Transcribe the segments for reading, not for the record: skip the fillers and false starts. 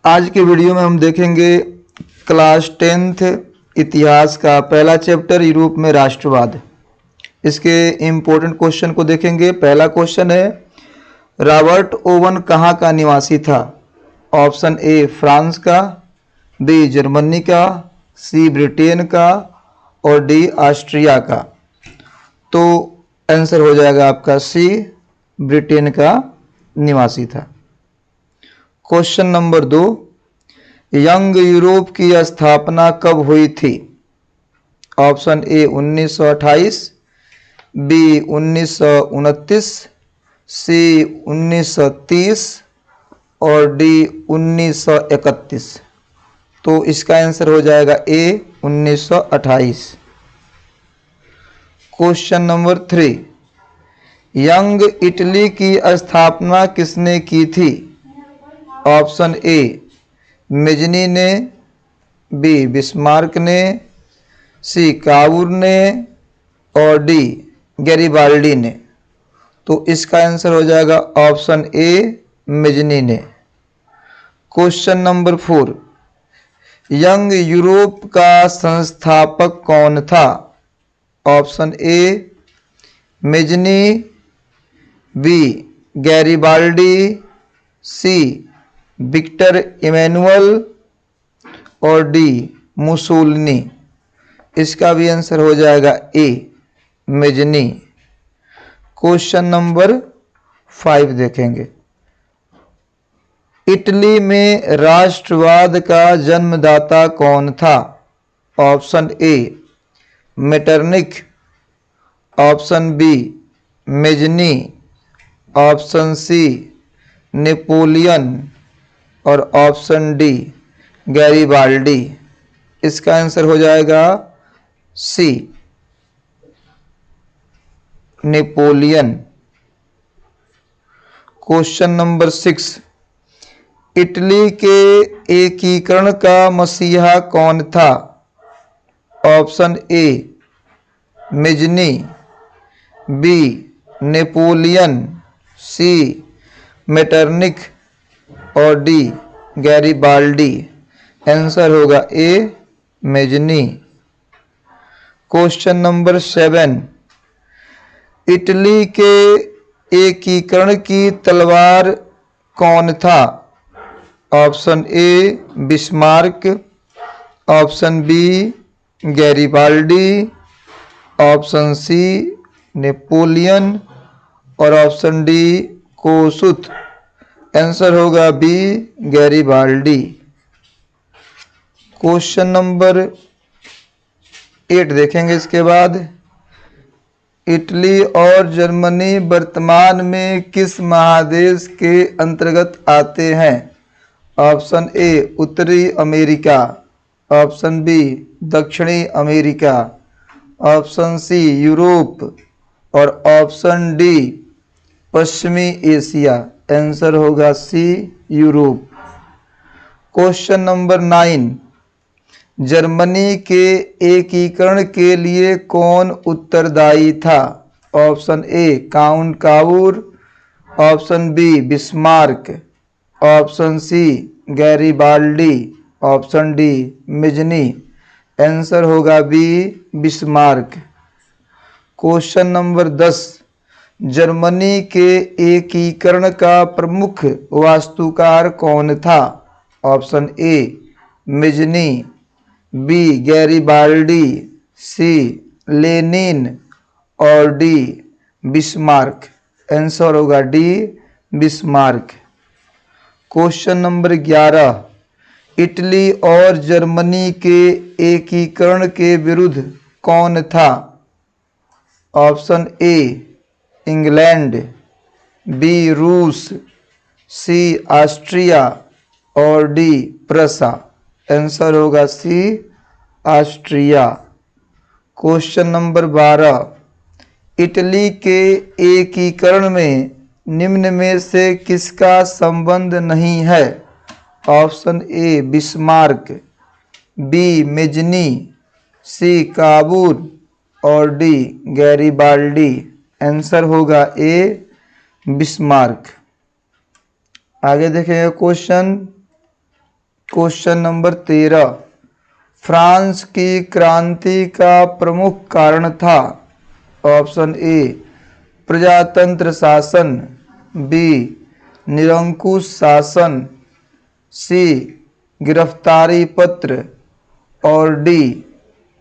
आज के वीडियो में हम देखेंगे क्लास 10th इतिहास का पहला चैप्टर यूरोप में राष्ट्रवाद। इसके इम्पोर्टेंट क्वेश्चन को देखेंगे। पहला क्वेश्चन है, रॉबर्ट ओवन कहाँ का निवासी था? ऑप्शन ए फ्रांस का, बी जर्मनी का, सी ब्रिटेन का और डी ऑस्ट्रिया का। तो आंसर हो जाएगा आपका सी, ब्रिटेन का निवासी था। क्वेश्चन नंबर 2, यंग यूरोप की स्थापना कब हुई थी? ऑप्शन ए 1928, बी 1929, सी 1930 और डी 1931। तो इसका आंसर हो जाएगा ए 1928। क्वेश्चन नंबर 3, यंग इटली की स्थापना किसने की थी? ऑप्शन ए मेजनी ने, बी बिस्मार्क ने, सी काउर ने और डी गैरिबाल्डी ने। तो इसका आंसर हो जाएगा ऑप्शन ए मेजनी ने। क्वेश्चन नंबर 4, यंग यूरोप का संस्थापक कौन था? Option A Mazzini, B Garibaldi, C Victor Emmanuel और डी मुसोलिनी। इसका भी आंसर हो जाएगा ए मेजनी। क्वेश्चन नंबर 5 देखेंगे। इटली में राष्ट्रवाद का जन्मदाता कौन था? Option A Metternich, option B Mazzini, option C Napoleon और ऑप्शन डी गैरिबाल्डी। इसका आंसर हो जाएगा C Napoleon. Question number 6, Italy के एकीकरण का मसीहा कौन था? Option A Mazzini, B Napoleon, C Metternich और डी गैरिबाल्डी। आंसर होगा A Mazzini. Question number 7, Italy के एकीकरण की तलवार कौन था? Option A Bismarck, option B Garibaldi, option C Napoleon और ऑप्शन डी कोसुत। आंसर होगा बी गैरिबाल्डी। क्वेश्चन नंबर 8 देखेंगे। इसके बाद, इटली और जर्मनी वर्तमान में किस महादेश के अंतर्गत आते हैं? ऑप्शन ए उत्तरी अमेरिका, ऑप्शन बी दक्षिणी अमेरिका, ऑप्शन सी यूरोप और ऑप्शन डी पश्चिमी एशिया। आंसर होगा C Europe. Question number 9, Germany के एकीकरण के लिए कौन उत्तरदायी था? Option A Count Cavour, option B Bismarck, option C Garibaldi, option D Mazzini. Answer होगा B Bismarck. Question number 10, Germany के एकीकरण का प्रमुख वास्तुकार कौन था? Option A Mazzini, B Garibaldi, C Lenin और डी बिस्मार्क। आंसर होगा D Bismarck. Question number 11, Italy और जर्मनी के एकीकरण के विरुद्ध कौन था? ऑप्शन ए इंग्लैंड, बी रूस, सी ऑस्ट्रिया और डी प्रूसिया। आंसर होगा सी ऑस्ट्रिया। क्वेश्चन नंबर 12, इटली के एकीकरण में निम्न में से किसका संबंध नहीं है? Option A Bismarck, B Mazzini, C Cavour और डी गैरिबाल्डी। आंसर होगा ए बिस्मार्क। आगे देखेंगे क्वेश्चन क्वेश्चन नंबर 13, फ्रांस की क्रांति का प्रमुख कारण था। ऑप्शन ए प्रजातंत्र शासन, बी निरंकुश शासन, सी गिरफ्तारी पत्र और डी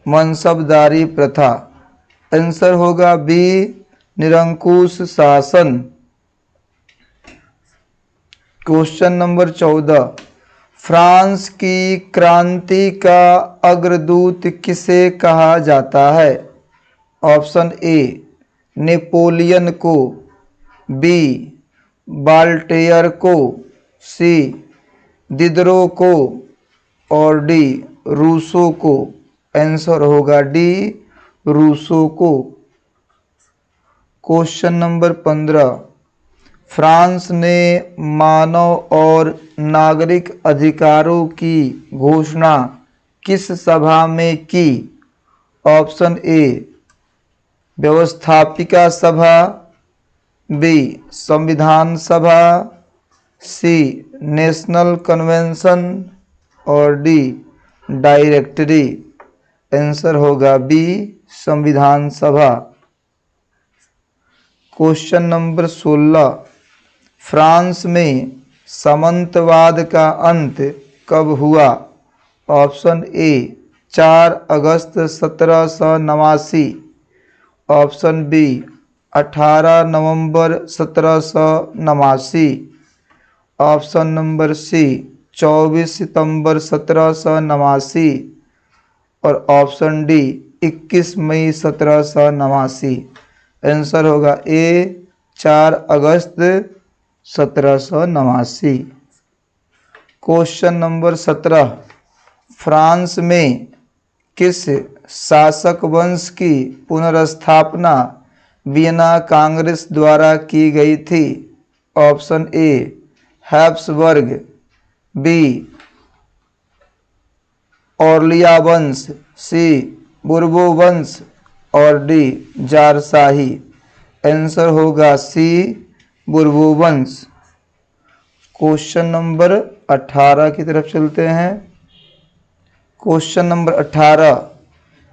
मनसबदारी प्रथा। आंसर होगा बी निरंकुश शासन। क्वेश्चन नंबर 14, फ्रांस की क्रांति का अग्रदूत किसे कहा जाता है। ऑप्शन ए नेपोलियन को, बी बाल्टेयर को, सी दिदरो को और डी रूसो को। आंसर होगा डी रूसो को। क्वेश्चन नंबर 15, फ्रांस ने मानव और नागरिक अधिकारों की घोषणा किस सभा में की। ऑप्शन ए व्यवस्थापिका सभा, बी संविधान सभा, सी नेशनल कन्वेंशन और डी डायरेक्टरी। आंसर होगा बी संविधान सभा। क्वेश्चन नंबर 16, फ्रांस में सामंतवाद का अंत कब हुआ। ऑप्शन ए 4 अगस्त 1789, ऑप्शन बी 18 नवंबर 1789, ऑप्शन नंबर सी 24 सितंबर 1789 और ऑप्शन डी 21 मई 1789। आंसर होगा ए 4 अगस्त 1789। क्वेश्चन नंबर 17, फ्रांस में किस शासक वंश की पुनर्स्थापना वियना कांग्रेस द्वारा की गई थी। ऑप्शन ए हैब्सबर्ग, बी ऑर्लिया वंश, सी बुर्बो वंश और डी जारशाही। आंसर होगा सी बुर्बो वंश। क्वेश्चन नंबर 18 की तरफ चलते हैं। क्वेश्चन नंबर 18,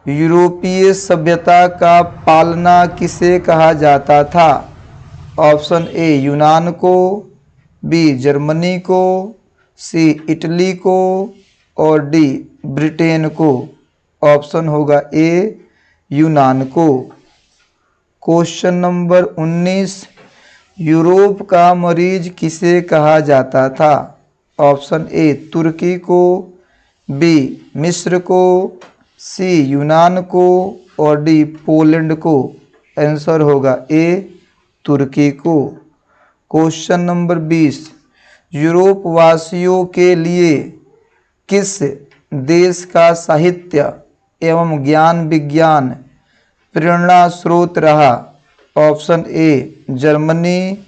यूरोपीय सभ्यता का पालना किसे कहा जाता था। ऑप्शन ए यूनान को, बी जर्मनी को, सी इटली को और डी ब्रिटेन को। ऑप्शन होगा ए यूनान को। क्वेश्चन नंबर 19, यूरोप का मरीज किसे कहा जाता था। ऑप्शन ए तुर्की को, बी मिस्र को, सी यूनान को और डी पोलैंड को। आंसर होगा ए तुर्की को। क्वेश्चन नंबर 20, यूरोप वासियों के लिए किस देश का साहित्य एवं ज्ञान विज्ञान प्रेरणा स्रोत रहा। ऑप्शन ए जर्मनी,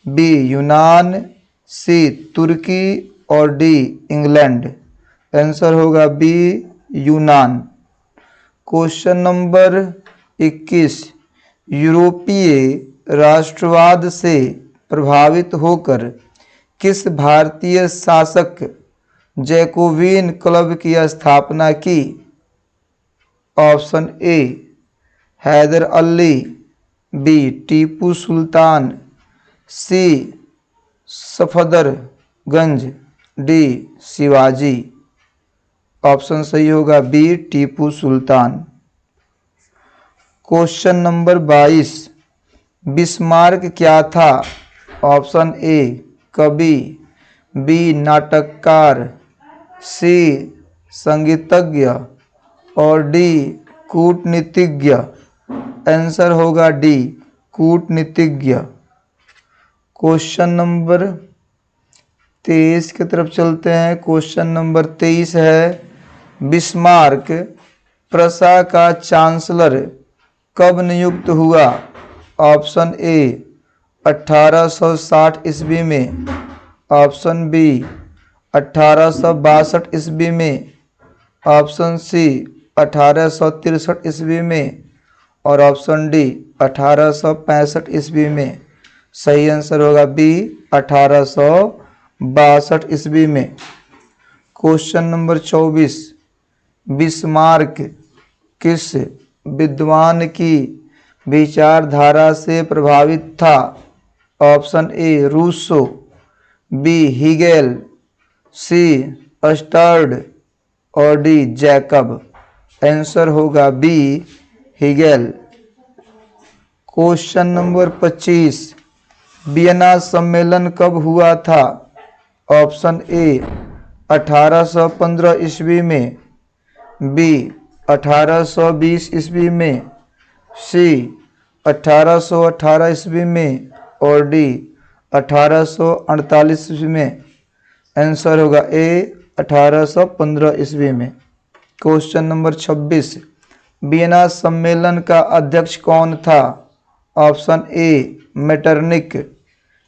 बी यूनान, सी तुर्की और डी इंग्लैंड। आंसर होगा बी यूनान। क्वेश्चन नंबर 21, यूरोपीय राष्ट्रवाद से प्रभावित होकर किस भारतीय शासक जैकोबिन क्लब की स्थापना की। Option A Haidar Ali, B Tipu Sultan, C Safdarjung, D Shivaji. Option सही होगा B Tipu Sultan. Question number 22, Bismarck क्या था। ऑप्शन ए कवि, बी नाटककार, सी संगीतज्ञ और डी कूटनीतिज्ञ। आंसर होगा डी कूटनीतिज्ञ। क्वेश्चन नंबर 23 की तरफ चलते हैं। क्वेश्चन नंबर 23 है, बिस्मार्क प्रशा का चांसलर कब नियुक्त हुआ। ऑप्शन ए 1860 ईस्वी में, ऑप्शन बी 1862 ईस्वी में, ऑप्शन सी 1863 ईस्वी में और ऑप्शन डी 1865 ईस्वी में। सही आंसर होगा बी 1862 ईस्वी में। क्वेश्चन नंबर 24, बिस्मार्क किस विद्वान की विचारधारा से प्रभावित था? Option A Rousseau, B Hegel, C स्टर्ड और डी जैकब। आंसर होगा B Hegel. Question number 25, Vienna सम्मेलन कब हुआ था? ऑप्शन ए 1815 ईस्वी में, बी 1820 ईस्वी में, सी 1818 ईस्वी में और डी 1848 ईस्वी में। आंसर होगा ए 1815 ईस्वी में। क्वेश्चन नंबर 26, वियना सम्मेलन का अध्यक्ष कौन था? Option A Metternich,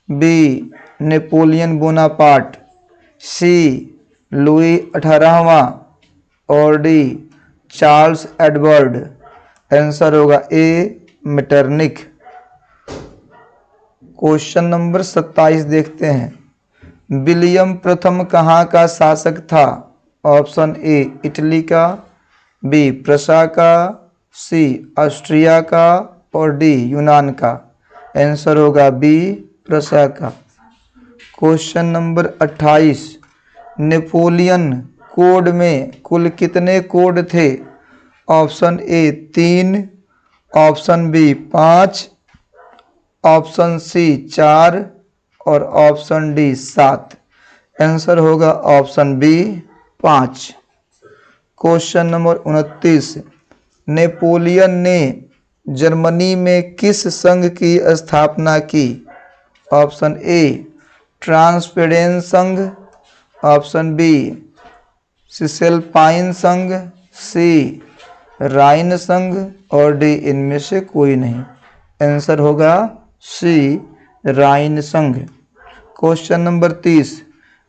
B Napoleon Bonaparte, C Louis 18वां और डी चार्ल्स एडवर्ड। आंसर होगा ए मेटरनिक। क्वेश्चन नंबर 27 देखते हैं। विलियम प्रथम कहाँ का शासक था? ऑप्शन ए इटली का, बी प्रशा का, सी ऑस्ट्रिया का और डी यूनान का। आंसर होगा बी प्रशा का। क्वेश्चन नंबर 28, नेपोलियन कोड में कुल कितने कोड थे? Option A 3, option B 5, option C 4 और ऑप्शन डी 7। आंसर होगा option B 5। Question number 29, Napoleon ने जर्मनी में किस संघ की स्थापना की? ऑप्शन ए ट्रांसपेडेन संघ, ऑप्शन बी सिसेलपाइन संघ, सी राइन संघ और डी इनमें से कोई नहीं। आंसर होगा सी राइन संघ। क्वेश्चन नंबर 30,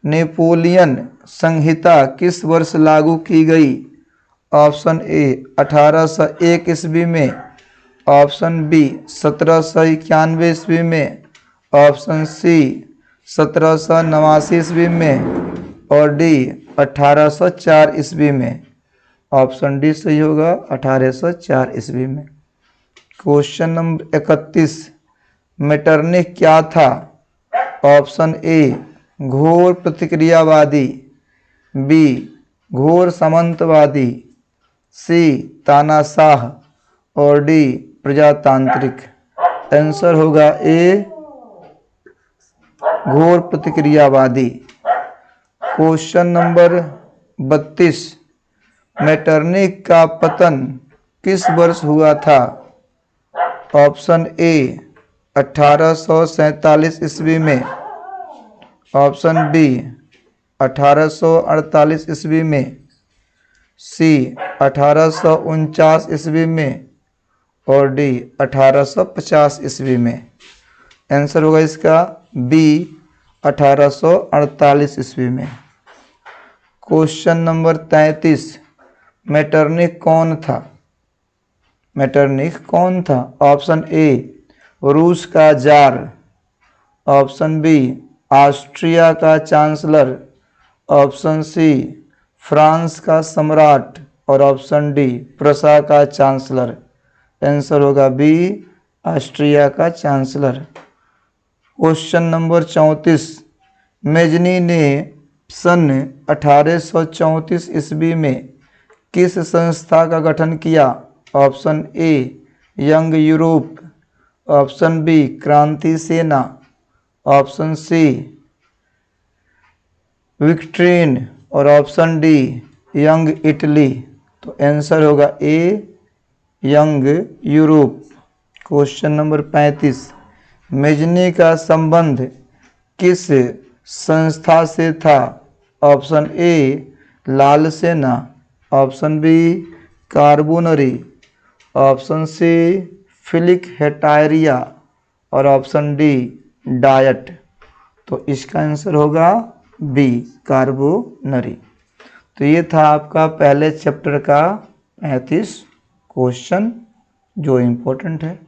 नेपोलियन संहिता किस वर्ष लागू की गई? ऑप्शन ए 1801 ईस्वी में, ऑप्शन बी 1791 ईस्वी में, ऑप्शन सी 1789 ईस्वी में और डी 1804 ईस्वी में। ऑप्शन डी सही होगा 1804 ईस्वी में। क्वेश्चन नंबर 31, मेटरनिख क्या था? ऑप्शन ए घोर प्रतिक्रियावादी, बी घोर सामंतवादी, सी तानाशाह और डी प्रजातांत्रिक। आंसर होगा ए घोर प्रतिक्रियावादी। क्वेश्चन नंबर 32, मेटरनिख का पतन किस वर्ष हुआ था? ऑप्शन ए 1847 ईस्वी में, ऑप्शन बी 1848 ईस्वी में, सी 1849 ईस्वी में और डी 1850 ईस्वी में। आंसर होगा इसका बी 1848 ईस्वी में। क्वेश्चन नंबर 33, मेटरनिख कौन था? मेटरनिख कौन था? ऑप्शन ए रूस का जार, ऑप्शन बी ऑस्ट्रिया का चांसलर, ऑप्शन सी फ्रांस का सम्राट और ऑप्शन डी प्रशा का चांसलर। आंसर होगा बी ऑस्ट्रिया का चांसलर। क्वेश्चन नंबर 34, मेजनी ने सन 1834 ईस्वी में किस संस्था का गठन किया? Option A young Europe, option B क्रांति सेना, ऑप्शन सी विक्ट्रीन और ऑप्शन डी यंग इटली। तो आंसर होगा A young Europe. Question number 35, Mazzini का संबंध किस संस्था से था? ऑप्शन ए लाल सेना, option B Carbonari, option C Philiki Hetairia और ऑप्शन डी डायट। तो इसका आंसर होगा बी कार्बोनरी। तो ये था आपका पहले चैप्टर का 35 क्वेश्चन जो इम्पोर्टेंट है।